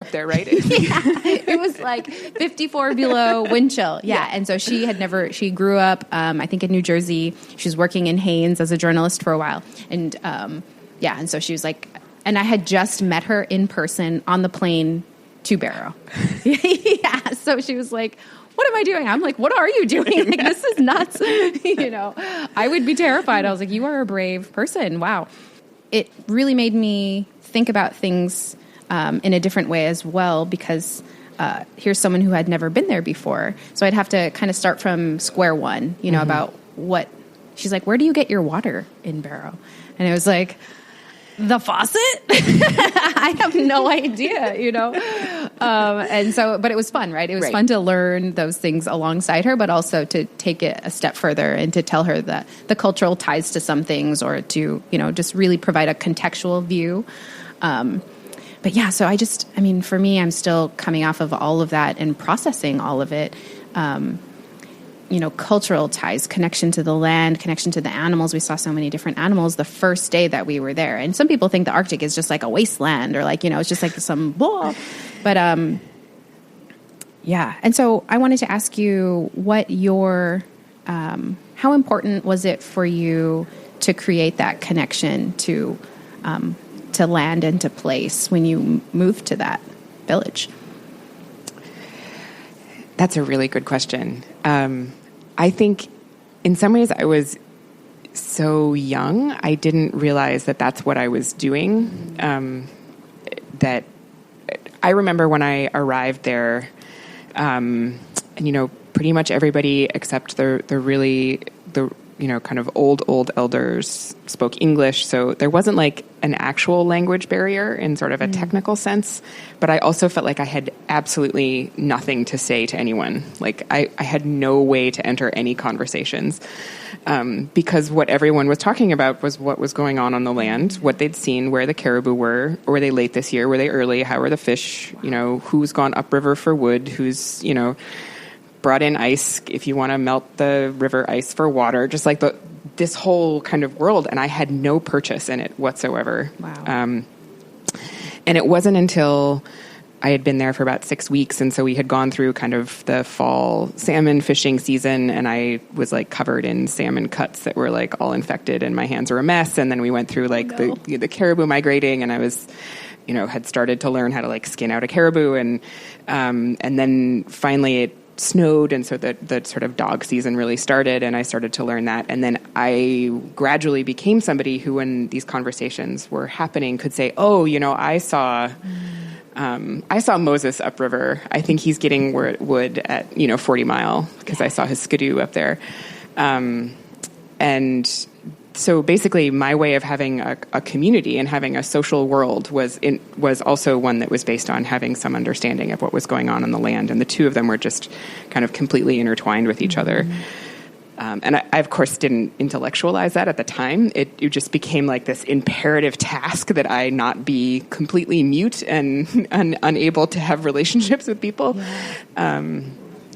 up there, right? It was like 54 below wind chill. Yeah. And so she grew up, I think in New Jersey. She was working in Haines as a journalist for a while. And and so she was like, and I had just met her in person on the plane to Barrow. Yeah. So she was like, what am I doing? I'm like, what are you doing? Like, this is nuts. I would be terrified. I was like, you are a brave person. Wow. It really made me think about things in a different way as well, because here's someone who had never been there before. So I'd have to kind of start from square one, about what she's like, where do you get your water in Barrow? And it was like, the faucet? I have no idea, and so, but it was fun, right? It was fun to learn those things alongside her, but also to take it a step further and to tell her that the cultural ties to some things, or to, just really provide a contextual view. But yeah, so for me, I'm still coming off of all of that and processing all of it. Cultural ties, connection to the land, connection to the animals. We saw so many different animals the first day that we were there. And some people think the Arctic is just like a wasteland, or like, it's just like some blah. But, And so I wanted to ask you what how important was it for you to create that connection to land and to place when you moved to that village? That's a really good question. I think in some ways I was so young, I didn't realize that that's what I was doing. That I remember when I arrived there, and, pretty much everybody except the kind of old elders spoke English. So there wasn't like an actual language barrier in sort of a technical sense, but I also felt like I had absolutely nothing to say to anyone. Like I had no way to enter any conversations, because what everyone was talking about was what was going on the land, what they'd seen, where the caribou were they late this year? Were they early? How were the fish? Who's gone upriver for wood? Who's, brought in ice if you want to melt the river ice for water, just like this whole kind of world. And I had no purchase in it whatsoever. Wow. And it wasn't until I had been there for about 6 weeks. And so we had gone through kind of the fall salmon fishing season, and I was like covered in salmon cuts that were like all infected and my hands were a mess. And then we went through like the caribou migrating, and I was, had started to learn how to like skin out a caribou. And then finally it snowed, and so the sort of dog season really started, and I started to learn that. And then I gradually became somebody who, when these conversations were happening, could say, oh, I saw Moses upriver. I think he's getting where it would at 40 Mile, because I saw his skidoo up there. And so basically my way of having a community and having a social world was also one that was based on having some understanding of what was going on the land. And the two of them were just kind of completely intertwined with each other. And I, of course, didn't intellectualize that at the time. It just became like this imperative task that I not be completely mute and unable to have relationships with people. Yeah.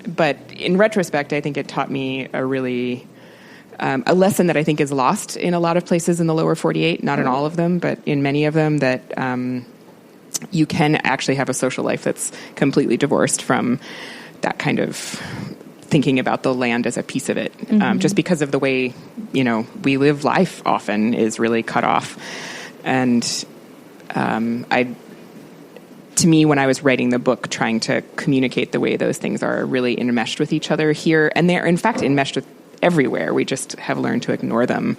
But in retrospect, I think it taught me a really... a lesson that I think is lost in a lot of places in the lower 48, not in all of them, but in many of them, that you can actually have a social life that's completely divorced from that kind of thinking about the land as a piece of it. Just because of the way, we live life often is really cut off. And to me, when I was writing the book, trying to communicate the way those things are really enmeshed with each other here, and they're in fact enmeshed with everywhere. We just have learned to ignore them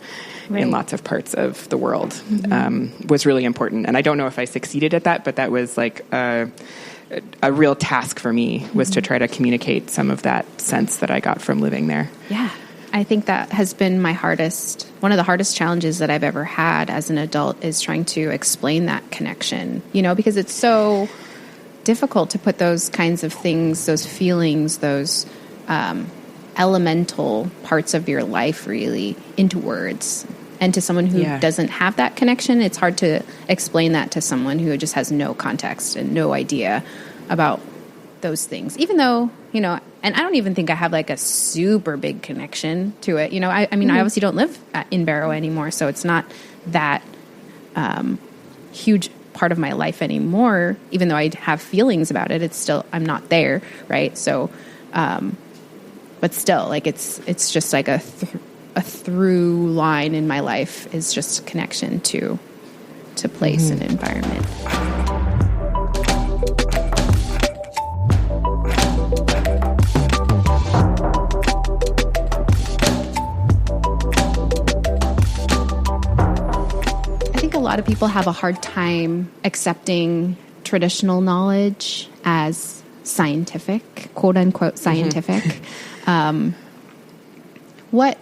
in lots of parts of the world, was really important. And I don't know if I succeeded at that, but that was like a real task for me, was to try to communicate some of that sense that I got from living there. Yeah. I think that has been one of the hardest challenges that I've ever had as an adult, is trying to explain that connection, because it's so difficult to put those kinds of things, those feelings, those, elemental parts of your life really into words. And to someone who doesn't have that connection, it's hard to explain that to someone who just has no context and no idea about those things. Even though, and I don't even think I have like a super big connection to it. I obviously don't live in Barrow anymore, so it's not that huge part of my life anymore. Even though I have feelings about it, it's still, I'm not there, right? So, but still, like it's just like a through line in my life is just connection to place and environment. I think a lot of people have a hard time accepting traditional knowledge as scientific, quote unquote scientific. What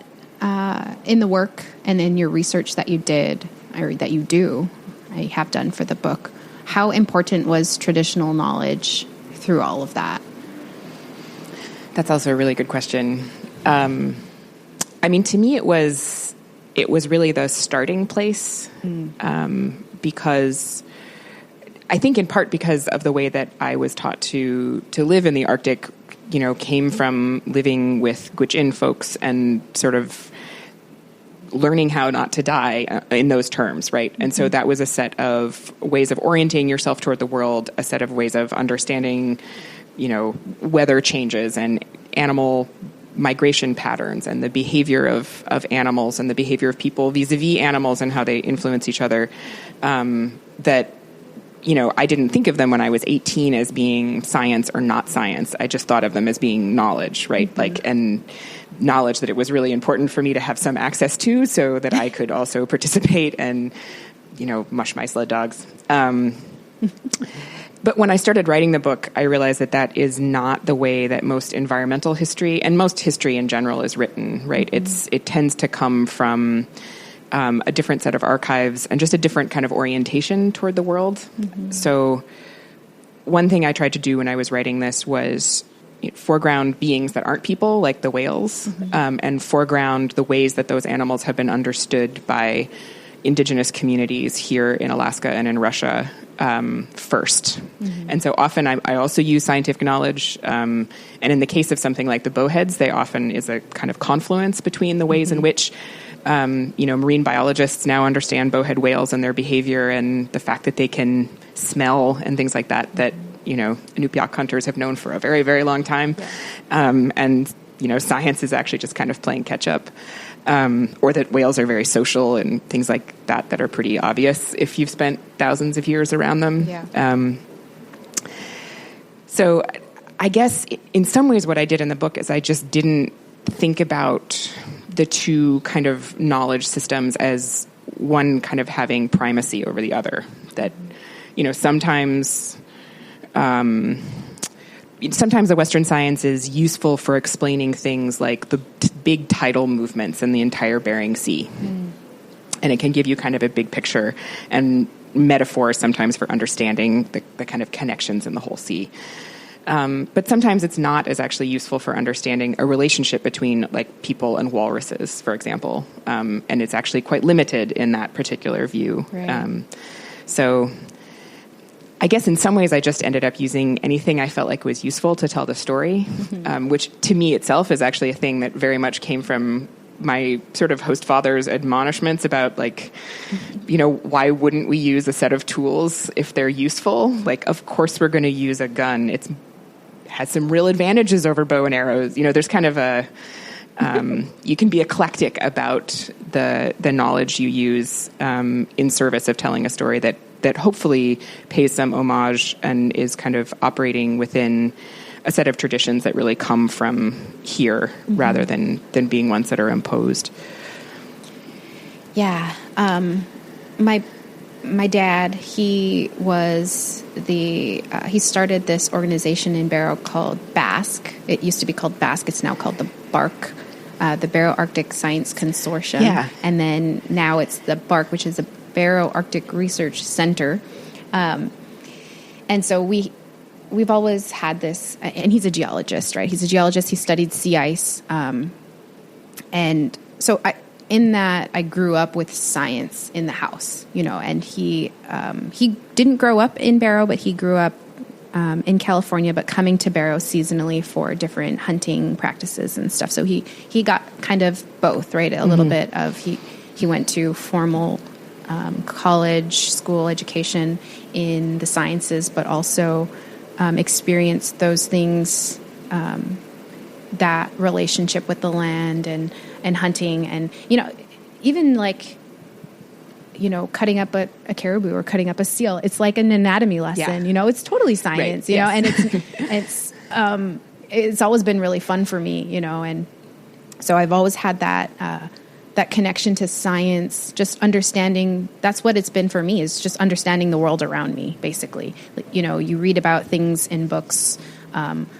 in the work and in your research that you did or that you do, I have done for the book, how important was traditional knowledge through all of that? That's also a really good question. I mean, to me, it was really the starting place, because I think in part because of the way that I was taught to live in the Arctic, you know, came from living with Gwich'in folks and sort of learning how not to die in those terms, right? And so that was a set of ways of orienting yourself toward the world, a set of ways of understanding, you know, weather changes and animal migration patterns and the behavior of animals and the behavior of people vis-a-vis animals and how they influence each other, that, you know, I didn't think of them when I was 18 as being science or not science. I just thought of them as being knowledge, right? Like, and knowledge that it was really important for me to have some access to so that I could also participate and, you know, mush my sled dogs. But when I started writing the book, I realized that that is not the way that most environmental history and most history in general is written, right? It tends to come from a different set of archives and just a different kind of orientation toward the world. So one thing I tried to do when I was writing this was foreground beings that aren't people, like the whales, and foreground the ways that those animals have been understood by indigenous communities here in Alaska and in Russia first. And so often I also use scientific knowledge. And in the case of something like the bowheads, they often is a kind of confluence between the ways in which you know, marine biologists now understand bowhead whales and their behavior and the fact that they can smell and things like that, you know, Inupiaq hunters have known for a very, very long time. And, you know, science is actually just kind of playing catch up. Or that whales are very social and things like that are pretty obvious if you've spent thousands of years around them. So I guess in some ways what I did in the book is I just didn't think about the two kind of knowledge systems as one kind of having primacy over the other. That, you know, sometimes the Western science is useful for explaining things like the big tidal movements in the entire Bering Sea. And it can give you kind of a big picture and metaphor sometimes for understanding the kind of connections in the whole sea. But sometimes it's not as actually useful for understanding a relationship between like people and walruses, for example. And it's actually quite limited in that particular view. Right. So I guess in some ways I just ended up using anything I felt like was useful to tell the story, which to me itself is actually a thing that very much came from my sort of host father's admonishments about, like, you know, why wouldn't we use a set of tools if they're useful? Like, of course we're going to use a gun. It's has some real advantages over bow and arrows. You know, there's kind of a you can be eclectic about the knowledge you use in service of telling a story that hopefully pays some homage and is kind of operating within a set of traditions that really come from here rather than being ones that are imposed. Yeah. My dad, he was he started this organization in Barrow called BASC. It used to be called BASC. It's now called the BARC, the Barrow Arctic Science Consortium. Yeah. And then now it's the BARC, which is the Barrow Arctic Research Center. And so we've always had this, and he's a geologist, right? He's a geologist. He studied sea ice. And so I grew up with science in the house, you know, and he didn't grow up in Barrow, but he grew up in California, but coming to Barrow seasonally for different hunting practices and stuff. So he got kind of both, right? A little bit of, he went to formal college, school education in the sciences, but also experienced those things, that relationship with the land and hunting and, even like, cutting up a caribou or cutting up a seal. It's like an anatomy lesson, it's totally science, right. and it's always been really fun for me, and so I've always had that connection to science, just understanding. That's what it's been for me, is just understanding the world around me, basically. You read about things in books,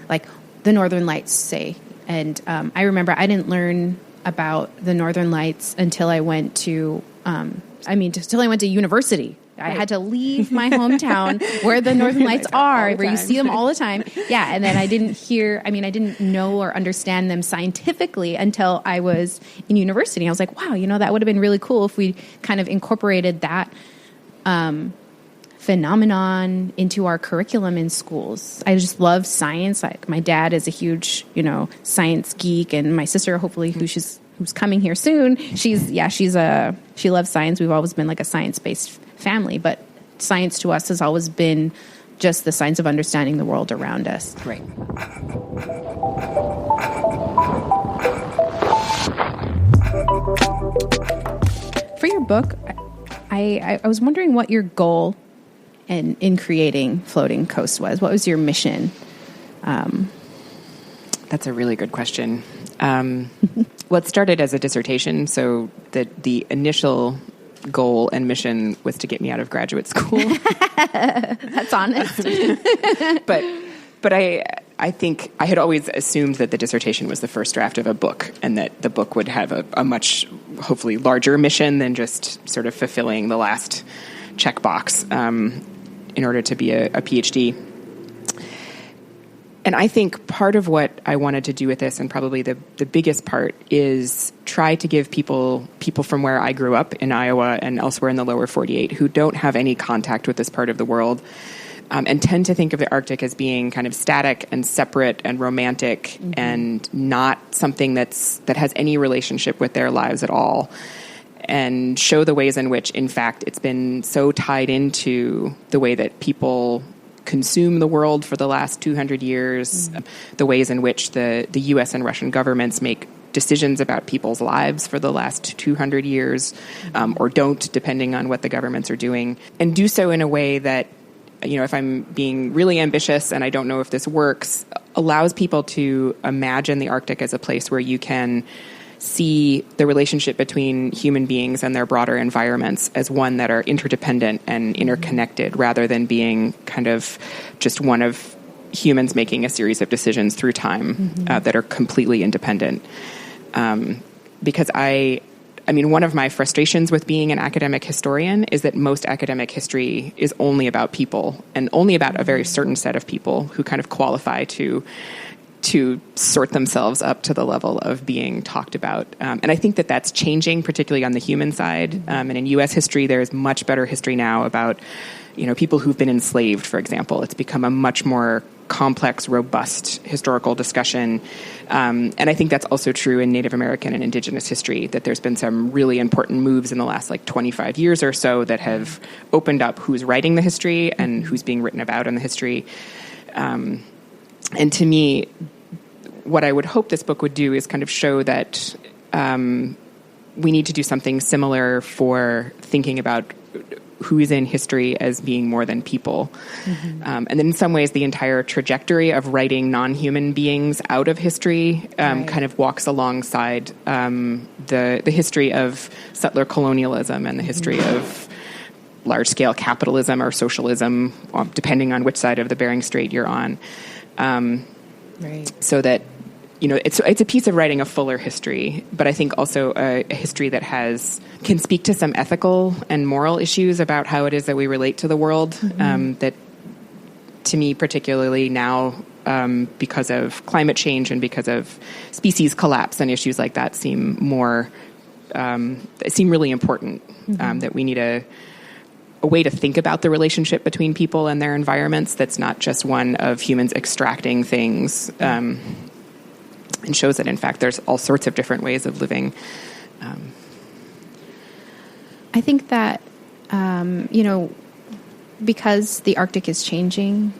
like the Northern Lights, say. And I remember I didn't learn about the Northern Lights until I went to, until I went to university. I had to leave my hometown where the Northern Lights are, where you see them all the time. Yeah, and then I didn't know or understand them scientifically until I was in university. I was like, wow, that would have been really cool if we kind of incorporated that phenomenon into our curriculum in schools. I just love science. Like, my dad is a huge, science geek, and my sister, hopefully, who's coming here soon, she loves science. We've always been like a science-based family, but science to us has always been just the science of understanding the world around us. Right. For your book, I was wondering what your goal in creating Floating Coast was. What was your mission? That's a really good question. Well, it started as a dissertation, so the initial goal and mission was to get me out of graduate school. That's honest. But I think I had always assumed that the dissertation was the first draft of a book, and that the book would have a much, hopefully, larger mission than just sort of fulfilling the last checkbox in order to be a PhD. And I think part of what I wanted to do with this, and probably the biggest part, is try to give people from where I grew up in Iowa and elsewhere in the lower 48 who don't have any contact with this part of the world, and tend to think of the Arctic as being kind of static and separate and romantic, and not something that has any relationship with their lives at all, and show the ways in which, in fact, it's been so tied into the way that people consume the world for the last 200 years, the ways in which the U.S. and Russian governments make decisions about people's lives for the last 200 years, or don't, depending on what the governments are doing, and do so in a way that, if I'm being really ambitious, and I don't know if this works, allows people to imagine the Arctic as a place where you can see the relationship between human beings and their broader environments as one that are interdependent and interconnected, rather than being kind of just one of humans making a series of decisions through time that are completely independent. Because one of my frustrations with being an academic historian is that most academic history is only about people, and only about a very certain set of people who kind of qualify to sort themselves up to the level of being talked about. And I think that that's changing, particularly on the human side. And in U.S. history, there's much better history now about, people who've been enslaved, for example. It's become a much more complex, robust historical discussion. And I think that's also true in Native American and Indigenous history, that there's been some really important moves in the last 25 years or so that have opened up who's writing the history and who's being written about in the history. And to me, what I would hope this book would do is kind of show that we need to do something similar for thinking about who is in history as being more than people. And then in some ways, the entire trajectory of writing non-human beings out of history kind of walks alongside the history of settler colonialism and the history of large-scale capitalism or socialism, depending on which side of the Bering Strait you're on. So that, it's a piece of writing a fuller history, but I think also a history that can speak to some ethical and moral issues about how it is that we relate to the world, that to me, particularly now, because of climate change and because of species collapse and issues like that, seem really important, that we need a way to think about the relationship between people and their environments that's not just one of humans extracting things, and shows that, in fact, there's all sorts of different ways of living. I think that you know, because the Arctic is changing